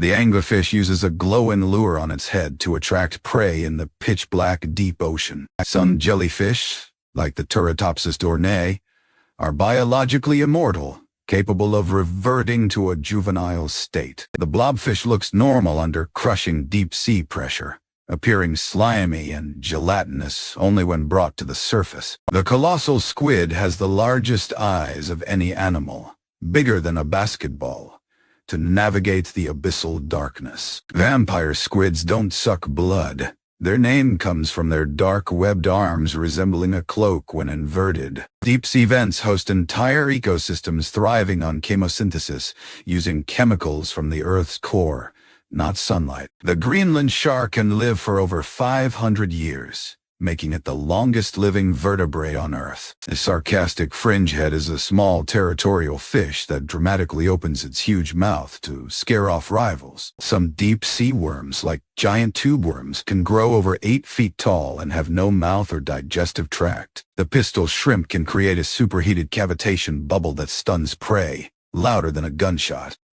The anglerfish uses a glowing lure on its head to attract prey in the pitch-black deep ocean. Some jellyfish, like the Turritopsis dohrnii, are biologically immortal, capable of reverting to a juvenile state. The blobfish looks normal under crushing deep-sea pressure, appearing slimy and gelatinous only when brought to the surface. The colossal squid has the largest eyes of any animal, bigger than a basketball, to navigate the abyssal darkness. Vampire squids don't suck blood. Their name comes from their dark webbed arms resembling a cloak when inverted. Deep-sea vents host entire ecosystems thriving on chemosynthesis, using chemicals from the Earth's core, not sunlight. The Greenland shark can live for over 500 years, making it the longest living vertebrate on Earth. The sarcastic fringehead is a small territorial fish that dramatically opens its huge mouth to scare off rivals. Some deep-sea worms, like giant tube worms, can grow over 8 feet tall and have no mouth or digestive tract. The pistol shrimp can create a superheated cavitation bubble that stuns prey, louder than a gunshot.